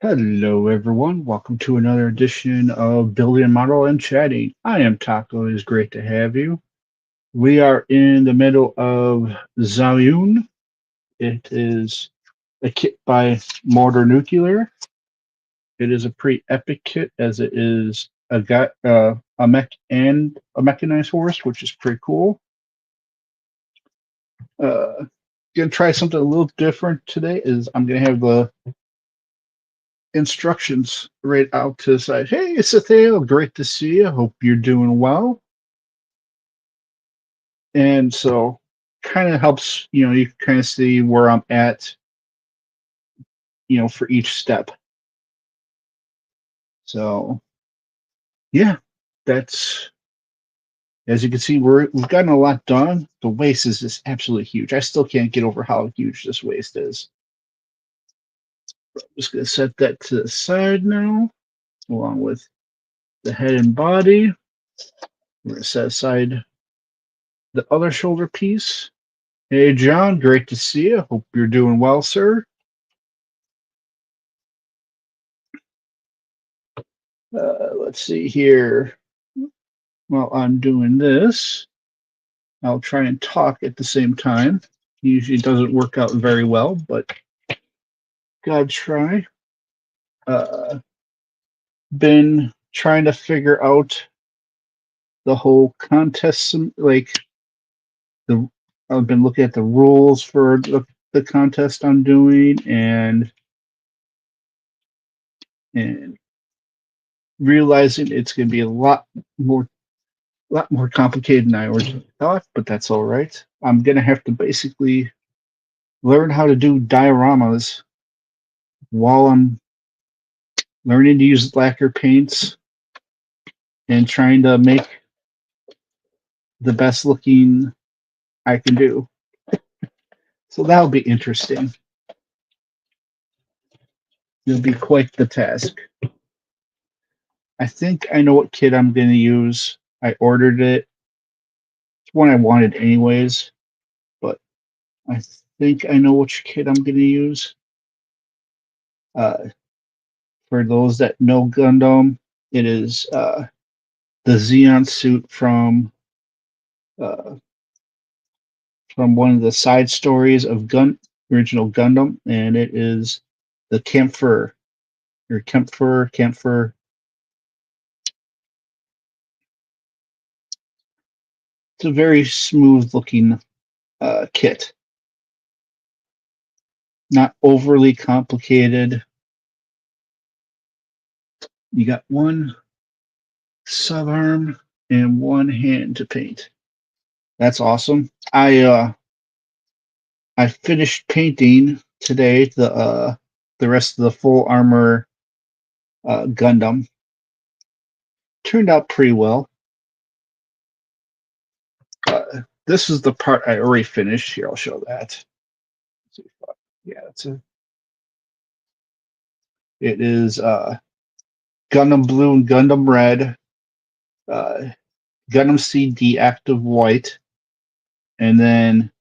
Hello, everyone. Welcome to another edition of Building Model and Chatting. I am Taco. It is great to have you. We are in the middle of ZhaoYun. It is a kit by Mortar Nuclear. It is a pretty epic kit as it is a mech and a mechanized horse, which is pretty cool. Gonna try something a little different today. Is I'm gonna have the instructions right out to the side. Hey, Sathail, great to see you. Hope you're doing well. And so kind of helps, you can kind of see where I'm at, for each step. So yeah, that's as you can see, we've gotten a lot done. The waist is just absolutely huge. I still can't get over how huge this waist is. I'm just gonna set that to the side now, along with the head and body. We're gonna set aside the other shoulder piece. Hey, John, great to see you. Hope you're doing well, sir. Let's see here. While I'm doing this, I'll try and talk at the same time. Usually doesn't work out very well, but gotta try. Uh, been trying to figure out the whole contest, like the I've been looking at the rules for the contest I'm doing, and realizing it's going to be a lot more complicated than I originally thought, but that's all right. I'm gonna have to basically learn how to do dioramas while I'm learning to use lacquer paints and trying to make the best looking I can do. So that'll be interesting. It'll be quite the task. I think I know what kit I'm going to use. I ordered it. It's one I wanted anyways, but I think I know which kit I'm going to use. Uh, for those that know Gundam, it is the Xeon suit uh, from one of the side stories of original Gundam, and it is the Camphor or Camphor. It's a very smooth looking kit, not overly complicated. You got one subarm and one hand to paint. That's awesome. I finished painting today the rest of the full armor Gundam. Turned out pretty well. This is the part I already finished. Here, I'll show that. Yeah, it is Gundam Blue and Gundam Red, uh, Gundam CD Active White, and then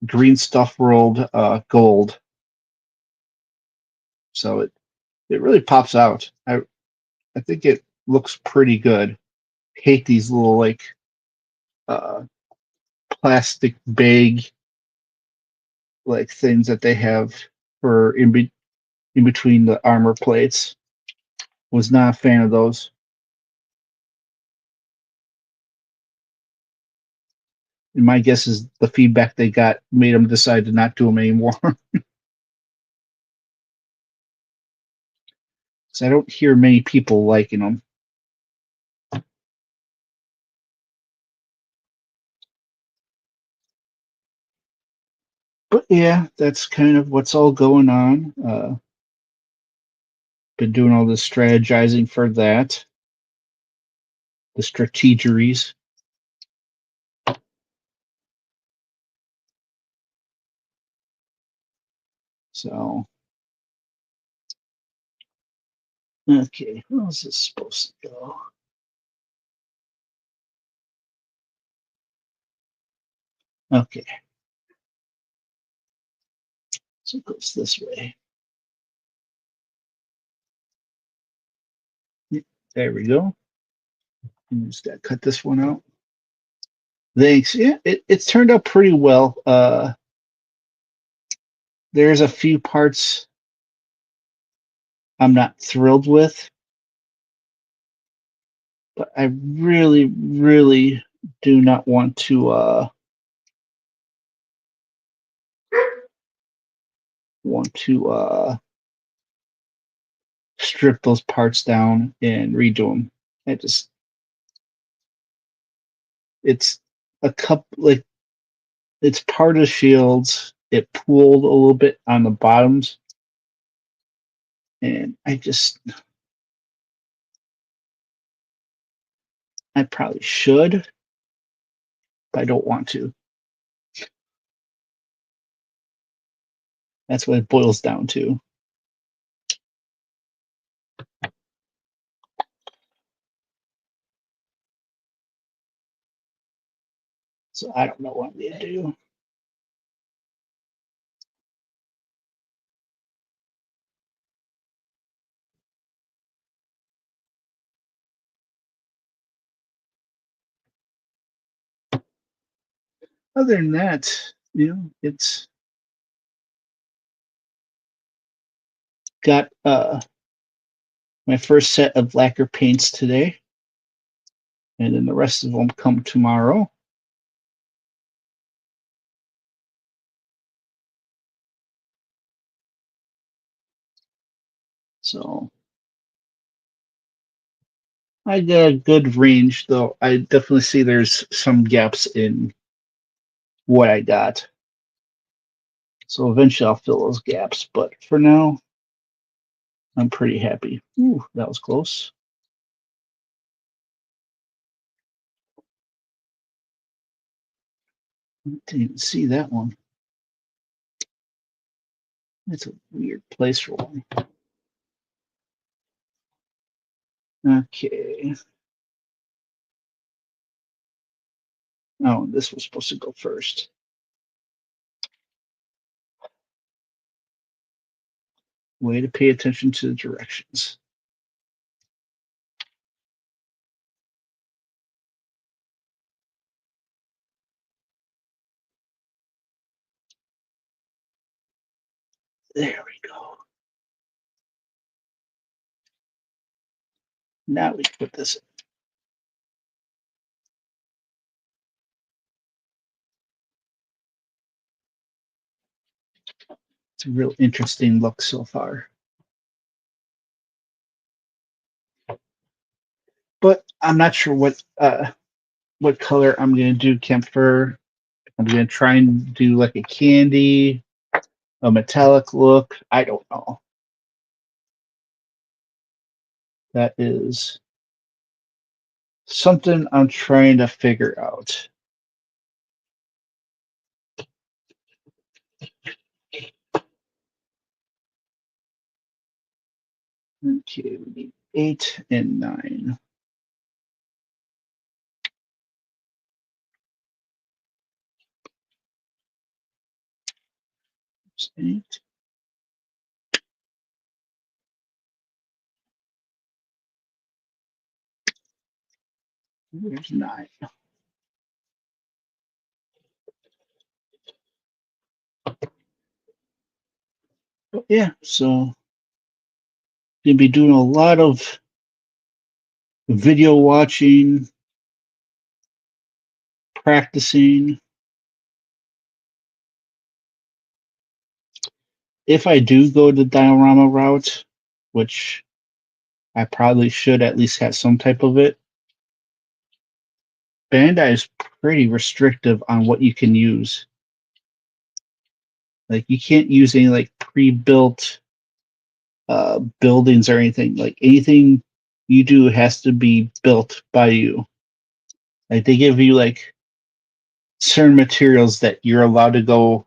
Green Stuff World Gold. So it really pops out. I think it looks pretty good. Hate these little like uh, plastic bag like things that they have for in between the armor plates. Was not a fan of those. And my guess is the feedback they got made them decide to not do them anymore. So I don't hear many people liking them. But yeah, that's kind of what's all going on. Been doing all this strategizing for that, the strategeries. So, okay, how's this supposed to go? Okay, so it goes this way. There we go. Just gotta cut this one out. Thanks. Yeah, it's turned out pretty well. There's a few parts I'm not thrilled with, but I really, really do not want to strip those parts down and redo them. It's a cup like it's part of the shields. It pooled a little bit on the bottoms, and I probably should, but I don't want to. That's what it boils down to. So I don't know what I'm gonna do. Other than that, it's got my first set of lacquer paints today, and then the rest of them come tomorrow. So I got a good range, though. I definitely see there's some gaps in what I got. So eventually I'll fill those gaps, but for now, I'm pretty happy. Ooh, that was close. Didn't even see that one. It's a weird place for one. Okay. Oh, this was supposed to go first. Way to pay attention to the directions. There we go. Now we can put this in. It's a real interesting look so far. But I'm not sure what color I'm gonna do camphor. I'm gonna try and do like a candy, a metallic look. I don't know. That is something I'm trying to figure out. Okay, we need 8 and 9. There's 8. There's 9. But yeah, so gonna be doing a lot of video watching, practicing. If I do go the diorama route, which I probably should at least have some type of it, Bandai is pretty restrictive on what you can use. Like you can't use any like pre-built buildings or anything. Like anything you do has to be built by you. Like they give you like certain materials that you're allowed to go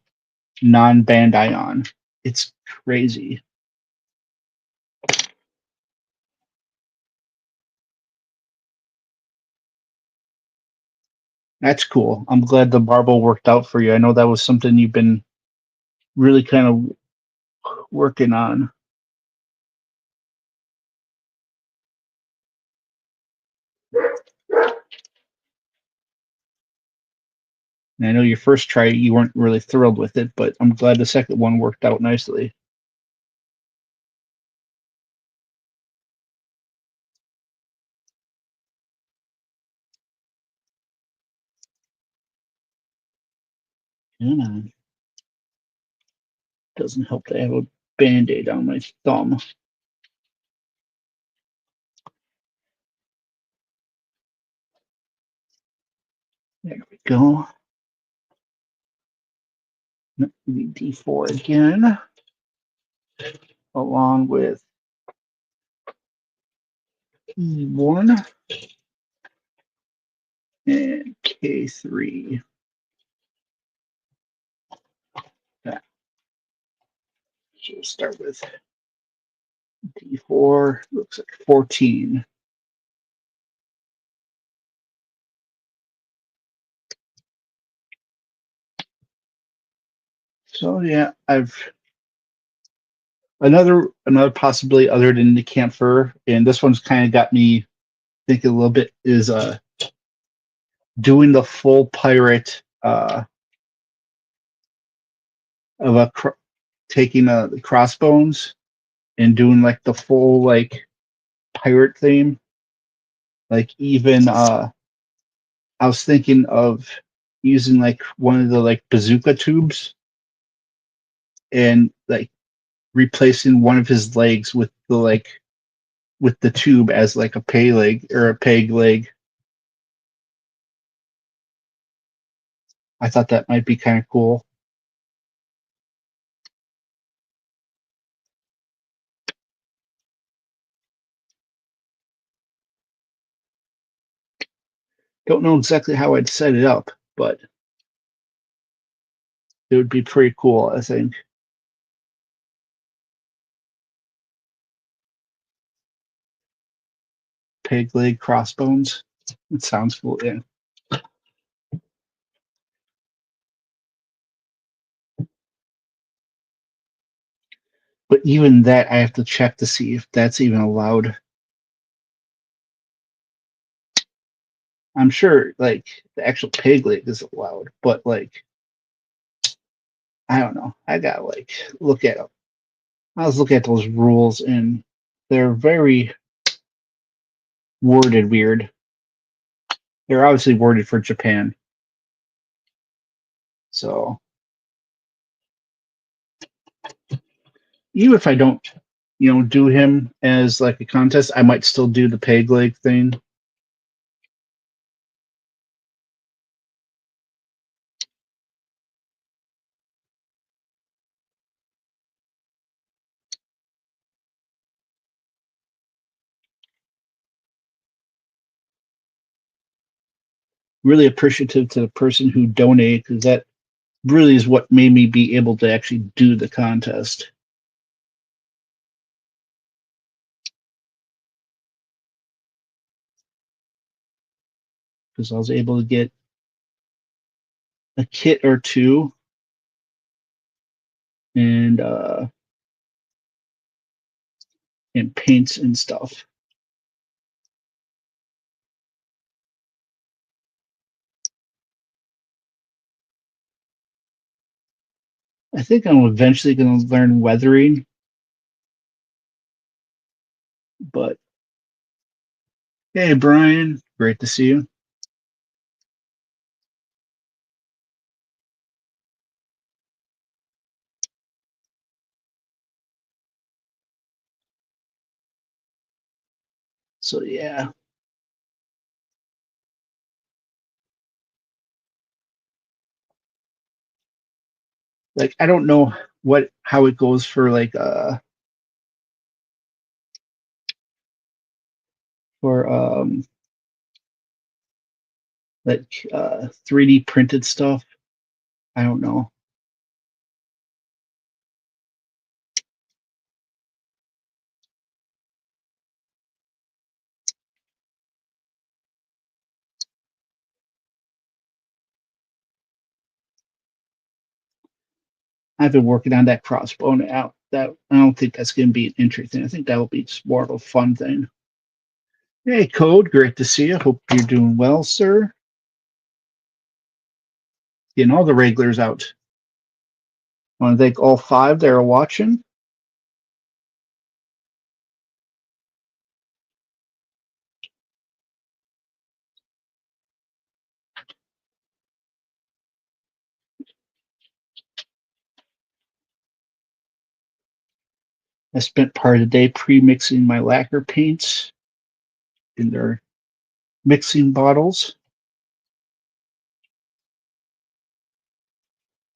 non-Bandai on. It's crazy. That's cool. I'm glad the barbell worked out for you. I know that was something you've been really kind of working on. And I know your first try, you weren't really thrilled with it, but I'm glad the second one worked out nicely. And doesn't help that I have a Band-Aid on my thumb. There we go. D4 again, along with E1 and K3. That. So we'll start with D4, looks like 14. So yeah, I've another possibility other than the camphor, and this one's kind of got me thinking a little bit, is doing the full pirate of taking the crossbones and doing like the full like pirate theme. Like even I was thinking of using like one of the like bazooka tubes and like replacing one of his legs with the tube as like a peg leg or a peg leg. I thought that might be kind of cool. Don't know exactly how I'd set it up, but it would be pretty cool, I think. Peg leg crossbones. It sounds cool, yeah. But even that, I have to check to see if that's even allowed. I'm sure, like, the actual peg leg is allowed, but, like, I don't know. I gotta, like, look at them. I was looking at those rules, and they're very worded weird. They're obviously worded for Japan. So, even if I don't, do him as, like, a contest, I might still do the peg leg thing. Really appreciative to the person who donated, because that really is what made me be able to actually do the contest. Because I was able to get a kit or two and paints and stuff. I think I'm eventually going to learn weathering, but hey, Brian, great to see you. So yeah. Like I don't know how it goes for like for like 3D printed stuff. I don't know. I've been working on that crossbone out. That I don't think that's going to be an interesting. I think that will be just more of a fun thing. Hey, Code, great to see you. Hope you're doing well, sir. Getting all the regulars out. I want to thank all 5 that are watching. I spent part of the day pre-mixing my lacquer paints in their mixing bottles.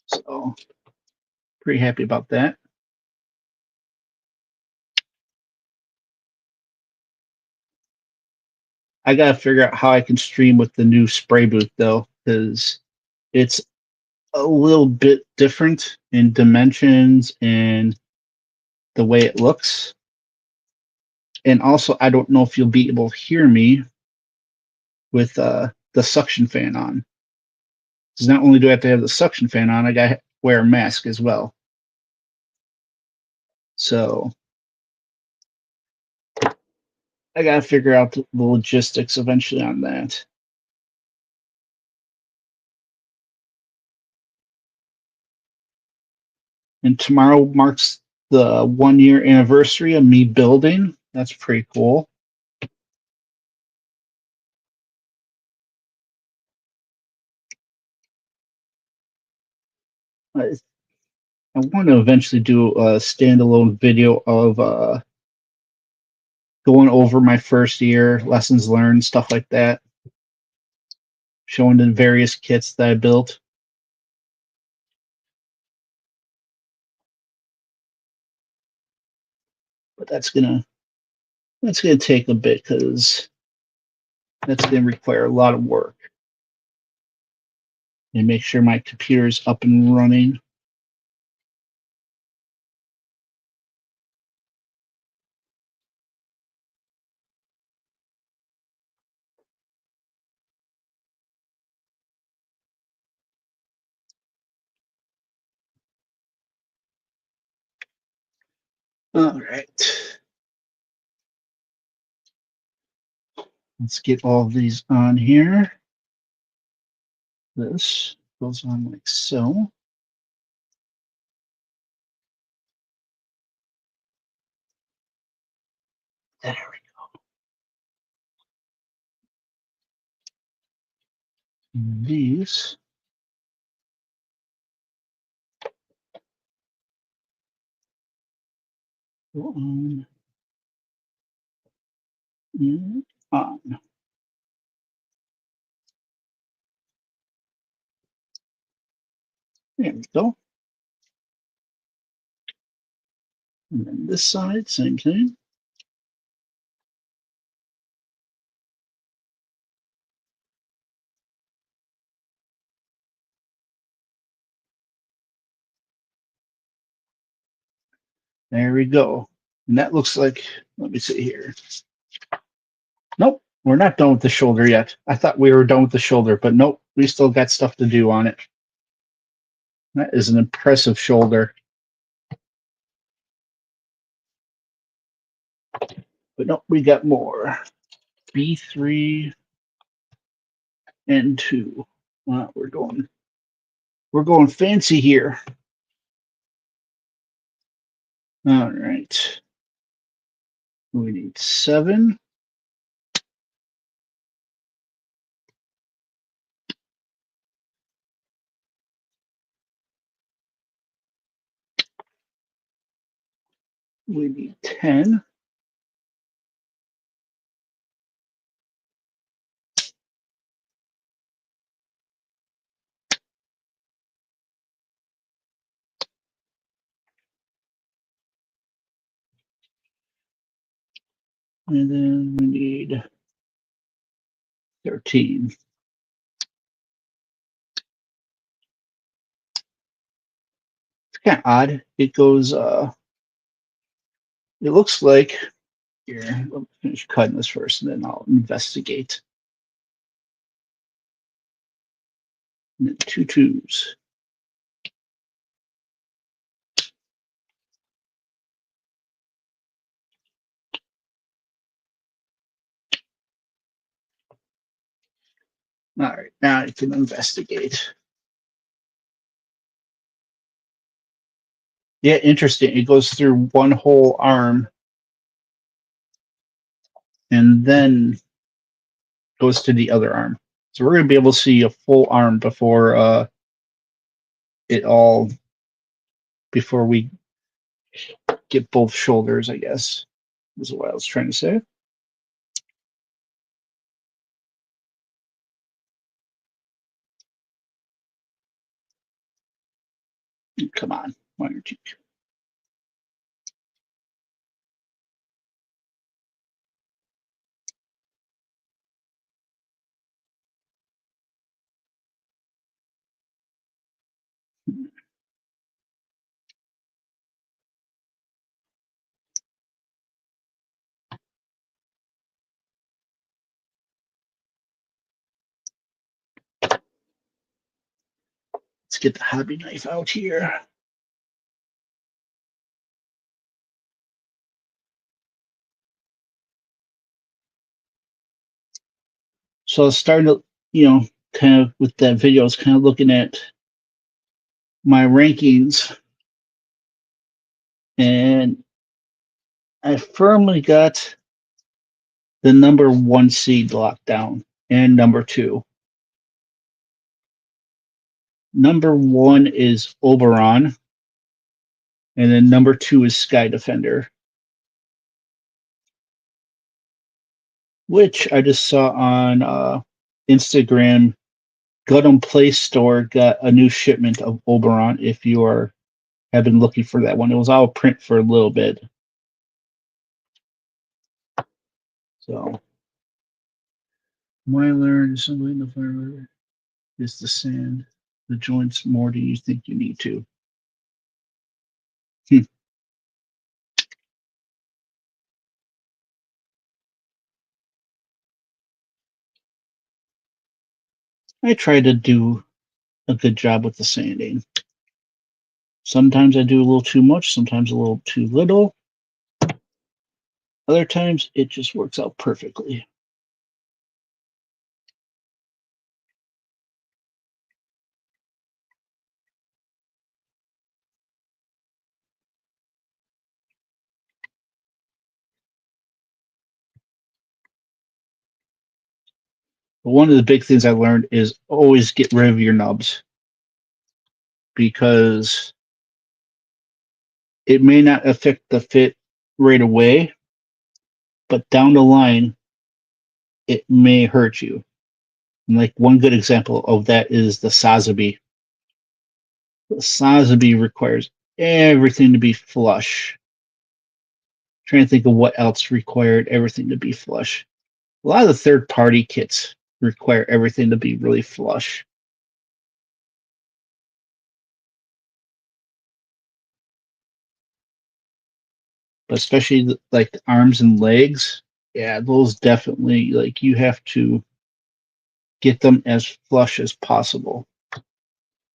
So, pretty happy about that. I gotta figure out how I can stream with the new spray booth though, because it's a little bit different in dimensions and the way it looks. And also, I don't know if you'll be able to hear me with the suction fan on. Because not only do I have to have the suction fan on, I gotta wear a mask as well. So I gotta figure out the logistics eventually on that. And tomorrow marks the 1-year anniversary of me building. That's pretty cool. I want to eventually do a standalone video of going over my first year, lessons learned, stuff like that, showing the various kits that I built. But that's gonna take a bit because that's gonna require a lot of work. And make sure my computer's up and running. All right. Let's get all of these on here. This goes on like so. There we go. And these go on and on. There we go. And then this side, same thing. There we go. And that looks like, let me see here. Nope, we're not done with the shoulder yet. I thought we were done with the shoulder, but nope, we still got stuff to do on it. That is an impressive shoulder. But nope, we got more. B3 and 2. Wow, we're going fancy here. All right. We need 7. We need 10. And then we need 13. It's kind of odd. It goes, it looks like, here, let me finish cutting this first and then I'll investigate. And then 2 2s. All right, now I can investigate. Yeah, interesting. It goes through one whole arm and then goes to the other arm. So we're going to be able to see a full arm before it all, before we get both shoulders, I guess, is what I was trying to say. Come on, why aren't you? Let's get the hobby knife out here. So I was starting to, kind of with that video, I was kind of looking at my rankings, and I firmly got the number 1 seed locked down and number 2. Number 1 is Oberon, and then number 2 is Sky Defender, which I just saw on Instagram. Gundam Play Store got a new shipment of Oberon. If you have been looking for that one, it was out of print for a little bit. So, what I learned is somebody in the fire is the sand. The joints more than you think you need to. I try to do a good job with the sanding. Sometimes I do a little too much, sometimes a little too little. Other times it just works out perfectly. But one of the big things I learned is always get rid of your nubs, because it may not affect the fit right away, but down the line, it may hurt you. And like one good example of that is the Sazabi. The Sazabi requires everything to be flush. I'm trying to think of what else required everything to be flush. A lot of the third-party kits require everything to be really flush. But especially like the arms and legs, yeah, those definitely, like, you have to get them as flush as possible.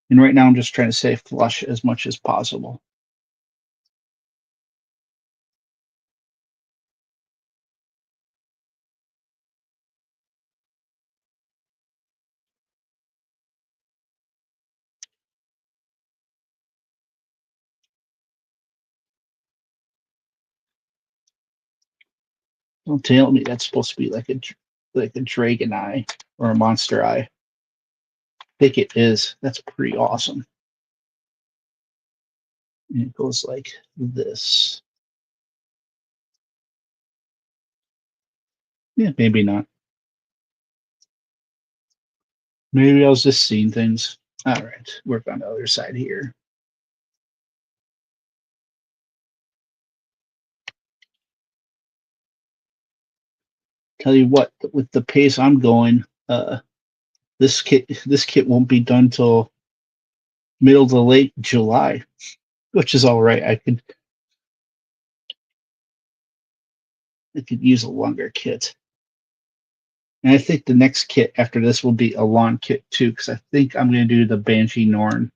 And right now I'm just trying to say flush as much as possible. Don't tell me that's supposed to be like a dragon eye or a monster eye. I think it is. That's pretty awesome. And it goes like this. Yeah, maybe not. Maybe I was just seeing things. All right, work on the other side here. Tell you what, with the pace I'm going, this kit won't be done till middle to late July, which is all right. I could use a longer kit. And I think the next kit after this will be a long kit too, because I think I'm going to do the Banshee Norn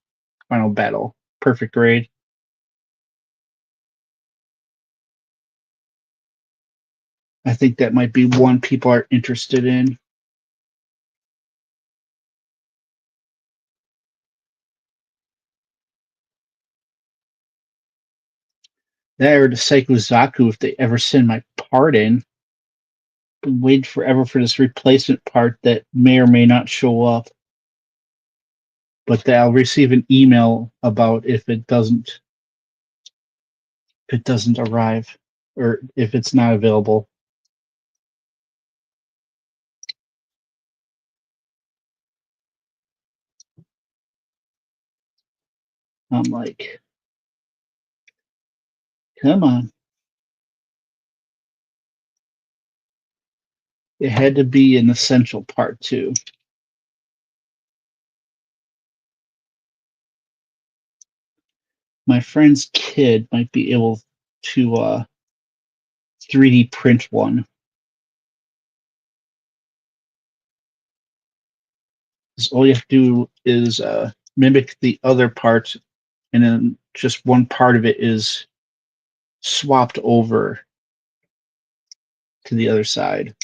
Final Battle Perfect Grade. I think that might be one people are interested in. That or to Seiko Zaku if they ever send my part in. Been waiting forever for this replacement part that may or may not show up. But that I'll receive an email about if it doesn't arrive or if it's not available. I'm like, come on. It had to be an essential part too. My friend's kid might be able to 3D print one. All you have to do is mimic the other part, and then just one part of it is swapped over to the other side.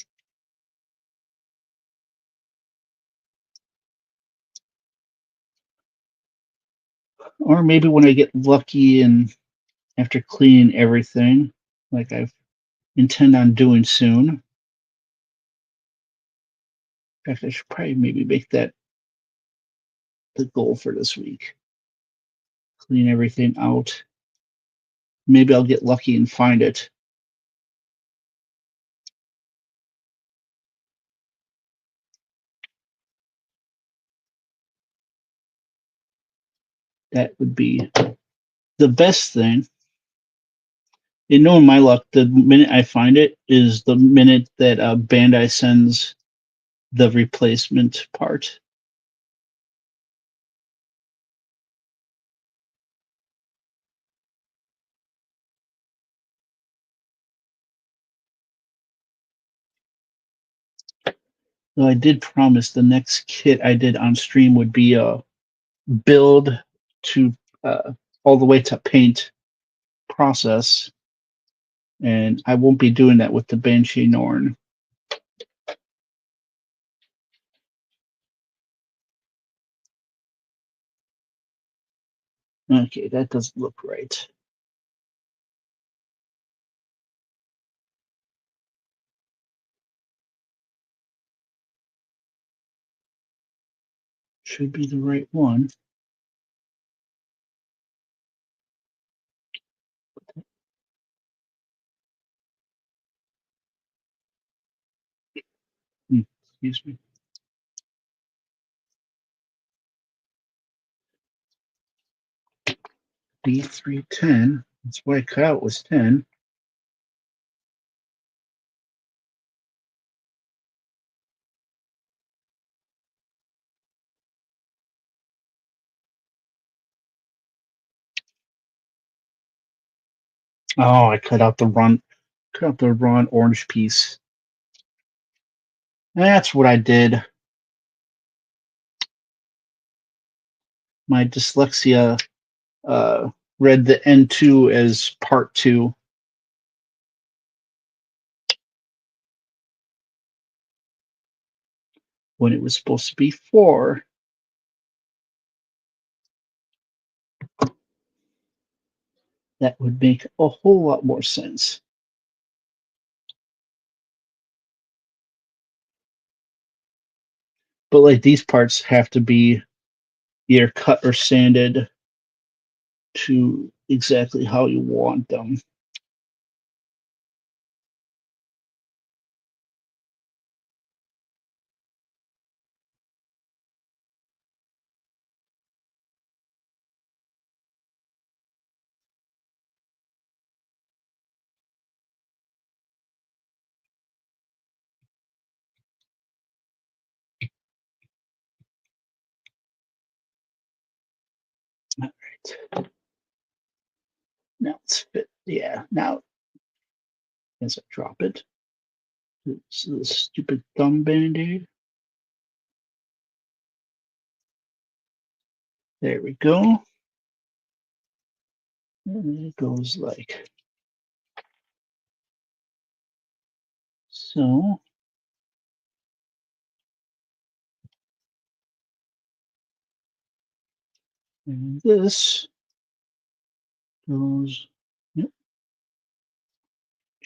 Or maybe when I get lucky and after cleaning everything, like I intend on doing soon. In fact, I should probably maybe make that the goal for this week. Clean everything out. Maybe I'll get lucky and find it. That would be the best thing. And knowing my luck, the minute I find it is the minute that Bandai sends the replacement part. Though I did promise the next kit I did on stream would be a build to all the way to paint process, and I won't be doing that with the Banshee Norn. Okay, that doesn't look right. Should be the right one. Excuse me. B310. That's why I cut out was 10. Oh, I cut out the wrong orange piece. That's what I did. My dyslexia read the N2 as part 2. When it was supposed to be 4. That would make a whole lot more sense. But like these parts have to be either cut or sanded to exactly how you want them. All right. Now it's fit. Yeah. Now, as I drop it, it's the stupid thumb band-aid. There we go. And it goes like so. And this goes, yep,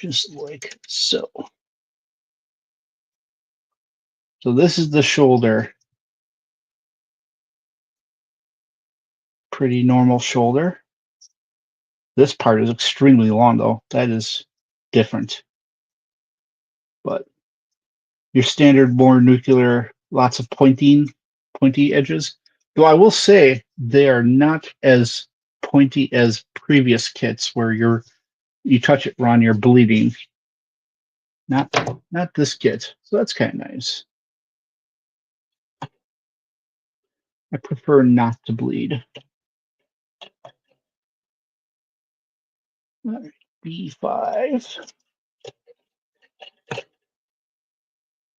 just like so. So this is the shoulder. Pretty normal shoulder. This part is extremely long, though. That is different. But your standard, more nuclear, lots of pointy edges. Though I will say they are not as pointy as previous kits where you touch it, Ron, you're bleeding. Not this kit. So that's kind of nice. I prefer not to bleed. All right, B5.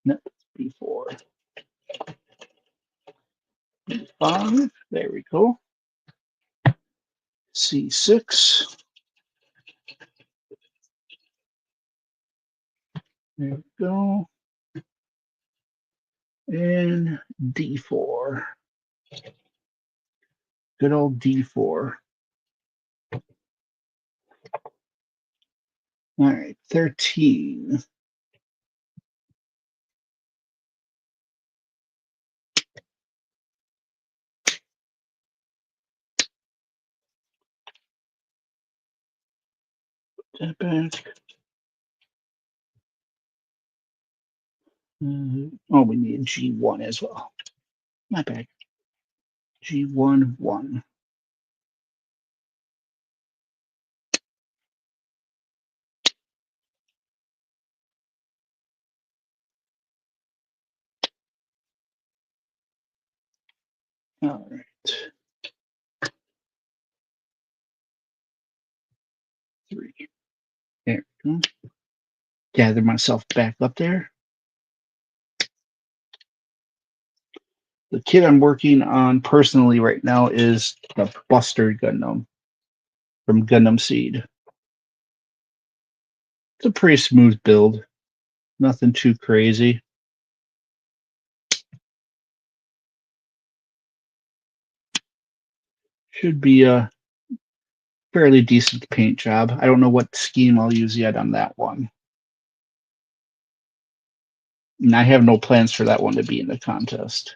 No, B4. B5. There we go. C6. There we go. And D4. Good old D4. All right, 13. That back. Oh, we need G1 as well. My bad. G1, 1. All right. 3. There we go. Gather myself back up there. The kit I'm working on personally right now is the Buster Gundam from Gundam Seed. It's a pretty smooth build. Nothing too crazy. Should be a fairly decent paint job. I don't know what scheme I'll use yet on that one. And I have no plans for that one to be in the contest.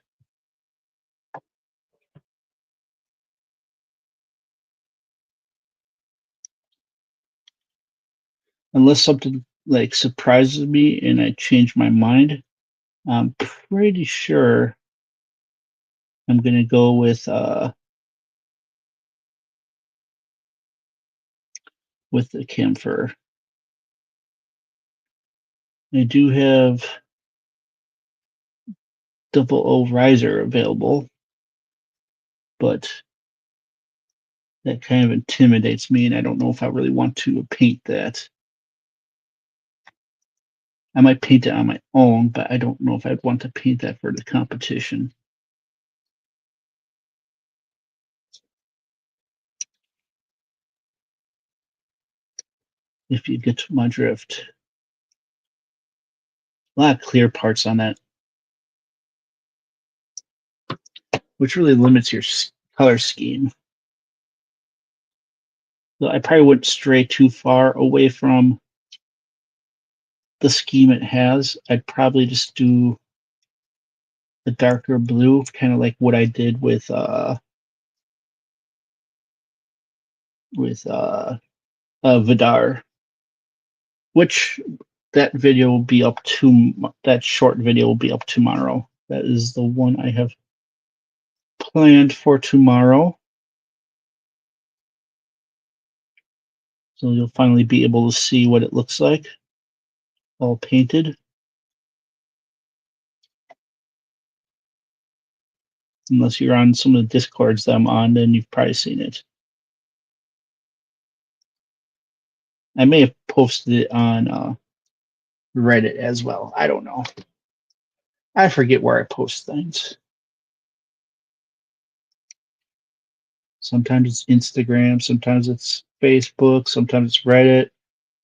Unless something like surprises me and I change my mind, I'm pretty sure I'm gonna go with the camphor. I do have double O riser available, but that kind of intimidates me, and I don't know if I really want to paint that. I might paint it on my own, but I don't know if I'd want to paint that for the competition. If you get to my drift. A lot of clear parts on that, which really limits your color scheme. So I probably wouldn't stray too far away from the scheme it has. I'd probably just do the darker blue, kind of like what I did with Vidar, which that video will be up to that short video will be up tomorrow. That is the one I have planned for tomorrow. So you'll finally be able to see what it looks like, all painted. Unless you're on some of the Discords that I'm on, then you've probably seen it. I may have posted it on Reddit as well. I don't know. I forget where I post things. Sometimes it's Instagram, sometimes it's Facebook, sometimes it's Reddit,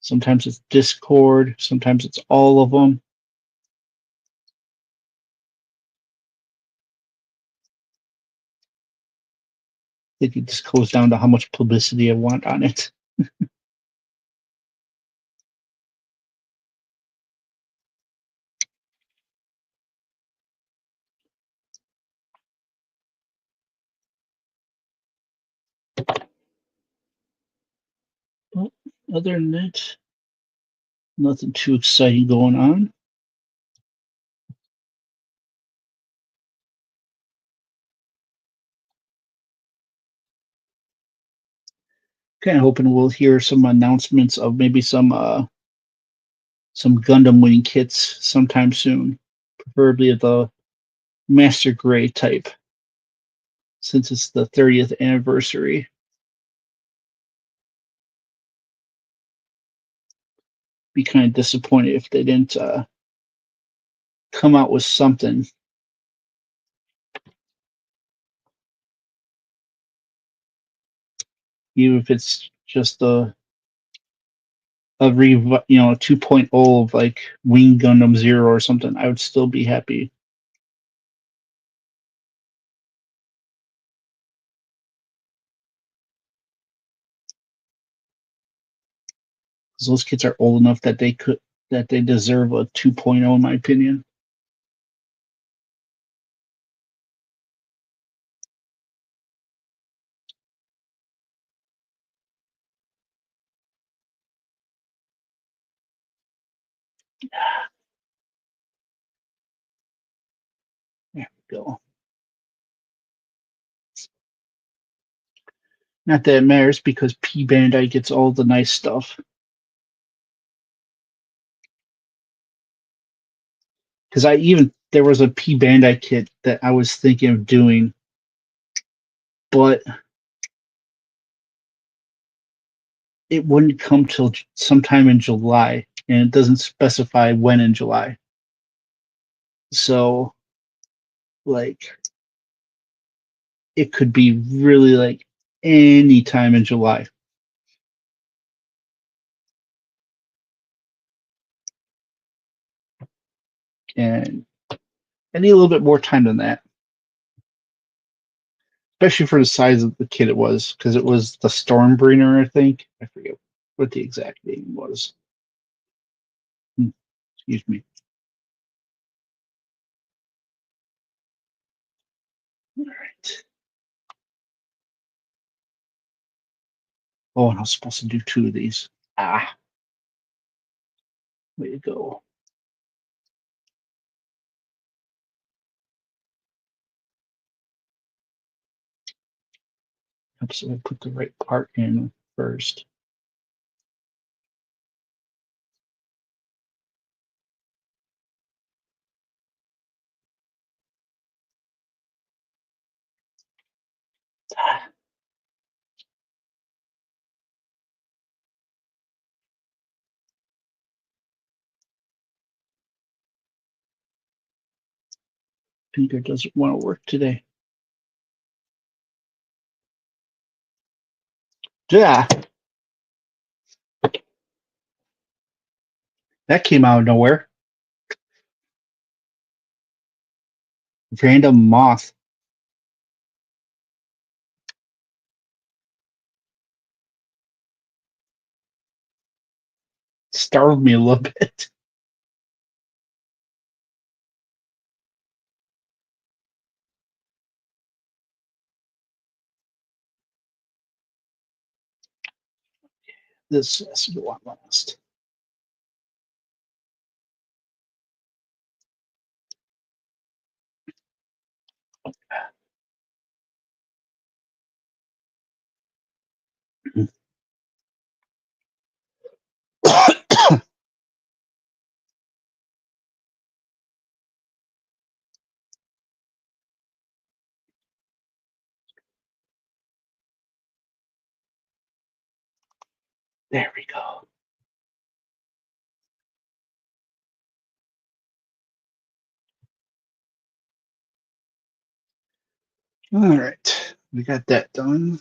sometimes it's Discord, sometimes it's all of them. I think it just goes down to how much publicity I want on it. other than that, nothing too exciting going on. Kind of hoping we'll hear some announcements of maybe some Gundam winning kits sometime soon, preferably of the Master Gray type, since it's the 30th anniversary. Be kind of disappointed if they didn't come out with something. Even if it's just a 2.0 of like Wing Gundam Zero or something, I would still be happy. Because those kids are old enough that they deserve a 2.0 in my opinion. There we go. Not that it matters because P Bandai gets all the nice stuff. Because there was a P Bandai kit that I was thinking of doing, but it wouldn't come till sometime in July, and it doesn't specify when in July. So, like, it could be really like any time in July. And I need a little bit more time than that, especially for the size of the kit it was, because it was the Stormbringer, I think. I forget what the exact name was. Excuse me. All right. Oh, and I was supposed to do 2 of these. Ah, way to go. So I put the right part in first. Finger doesn't want to work today. Yeah. That came out of nowhere. Random moth. Startled me a little bit. This has to go on last. There we go. All right. We got that done.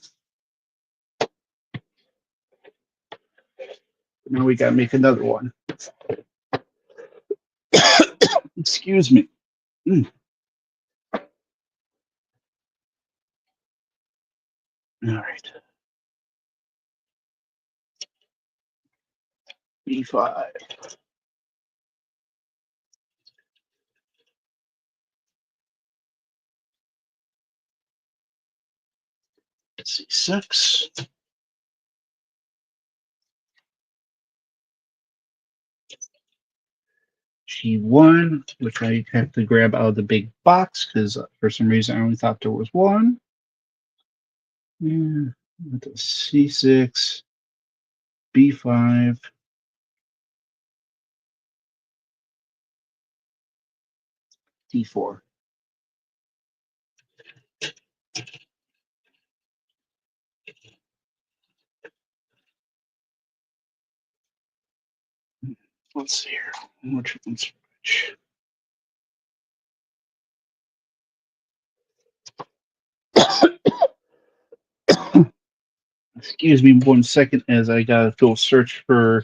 Now we got to make another one. Excuse me. All right. B5. C6. G1, which I have to grab out of the big box because for some reason I only thought there was one. Yeah, with the C6, B5, D4. Let's see here. Which one's which? Excuse me 1 second as I gotta go search for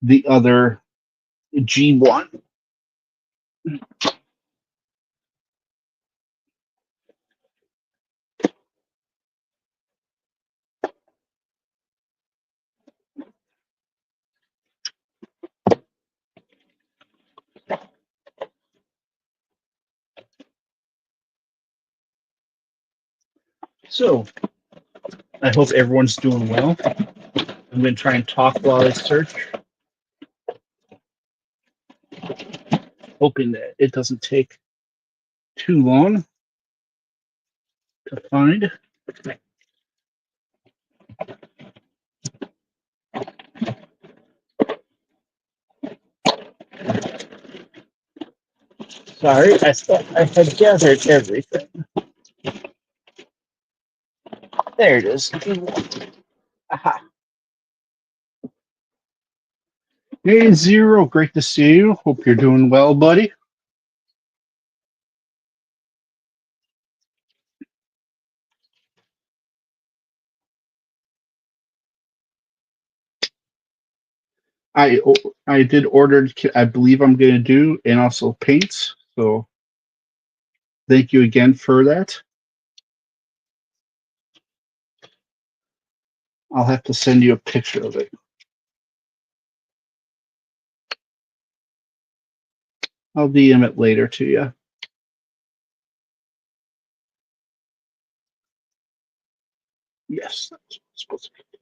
the other G1. So, I hope everyone's doing well. I'm going to try and talk while I search, hoping that it doesn't take too long to find. Sorry, I thought I had gathered everything. There it is. Aha. Hey, Zero, great to see you. Hope you're doing well, buddy. I I did order, I believe I'm going to do, and also paints. So thank you again for that. I'll have to send you a picture of it. I'll DM it later to you. Yes, that's what it's supposed to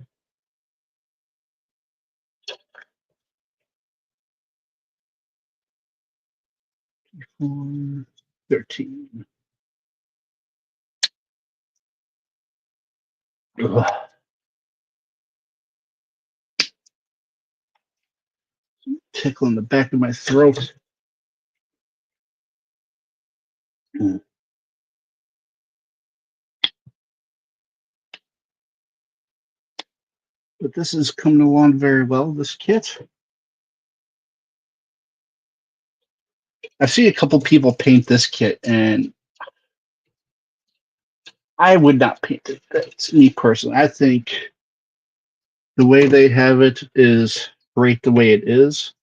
be. 13. Ugh. Tickle in the back of my throat. Mm. But this is coming along very well, this kit. I've seen a couple people paint this kit, and I would not paint it. That's me personally. I think the way they have it is great the way it is.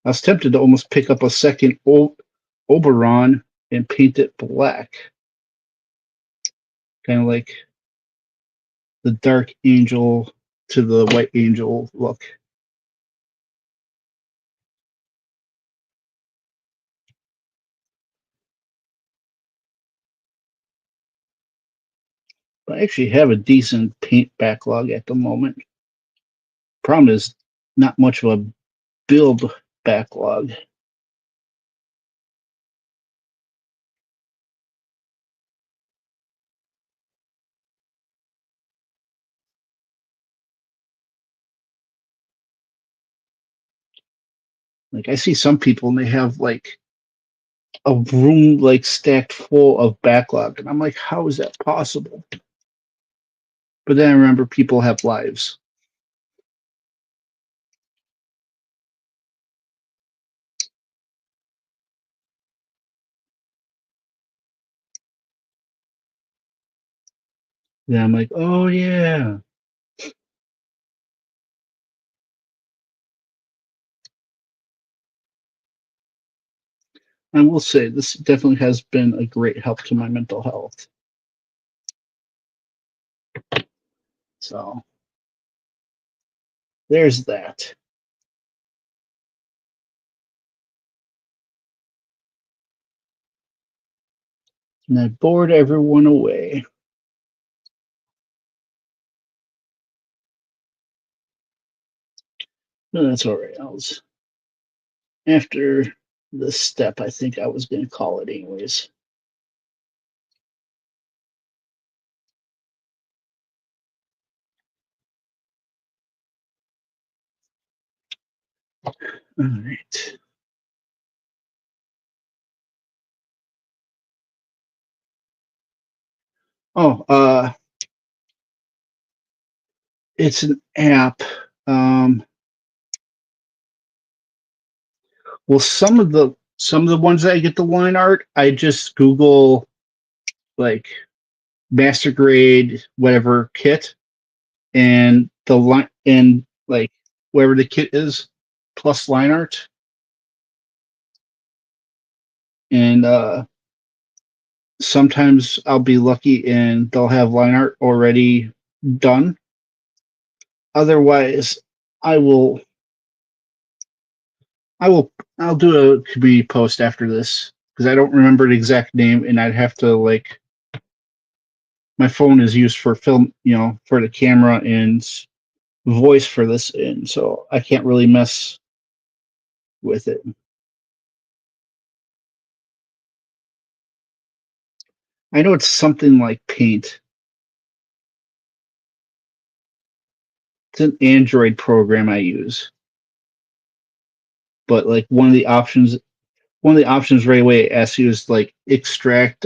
I was tempted to almost pick up a second Oberon and paint it black. Kind of like the Dark Angel to the White Angel look. But I actually have a decent paint backlog at the moment. Problem is, not much of a build backlog. Like I see some people and they have like a room like stacked full of backlog, and I'm like, how is that possible? But then I remember people have lives. Then I'm like, oh yeah. I will say this definitely has been a great help to my mental health. So there's that. And I bored everyone away. No, that's all right. After this step, I think I was going to call it anyways. All right. Oh, it's an app. Well, some of the ones that I get the line art, I just Google like master grade whatever kit and the line and like whatever the kit is plus line art and sometimes I'll be lucky and they'll have line art already done. Otherwise, I will I will I'll do a community post after this because I don't remember the exact name and I'd have to like my phone is used for film, for the camera and voice for this and so I can't really mess with it. I know it's something like Paint. It's an Android program I use. But like one of the options right away asks you is like extract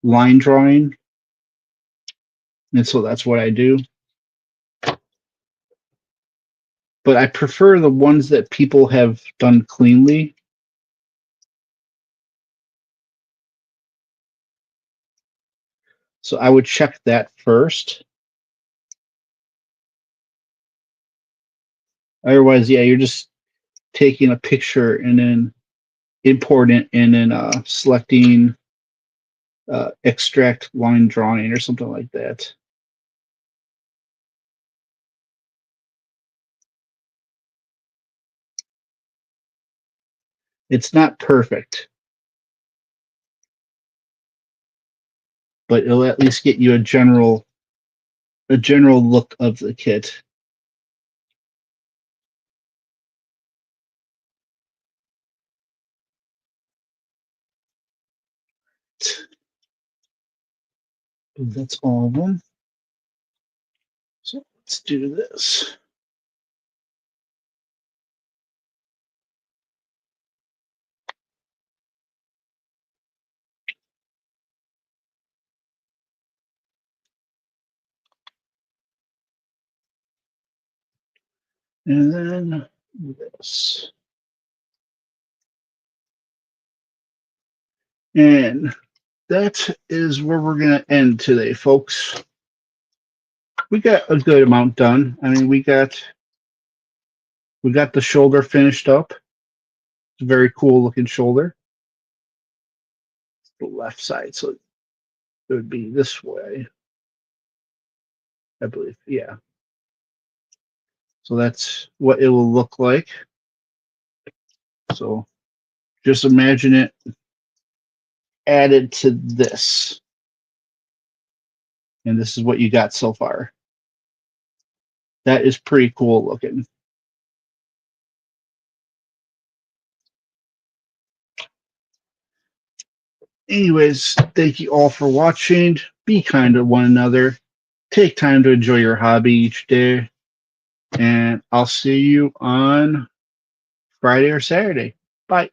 line drawing. And so that's what I do. But I prefer the ones that people have done cleanly. So I would check that first. Otherwise, yeah, you're just taking a picture and then importing it and then selecting extract line drawing or something like that. It's not perfect, but it'll at least get you a general look of the kit. That's all of them. So let's do this. And then this. And that is where we're going to end today, folks. We got a good amount done. I mean, we got the shoulder finished up. It's a very cool looking shoulder. The left side, so it would be this way, I believe. Yeah. So that's what it will look like. So just imagine it added to this. And this is what you got so far. That is pretty cool looking. Anyways, thank you all for watching. Be kind to one another. Take time to enjoy your hobby each day. And I'll see you on Friday or Saturday. Bye.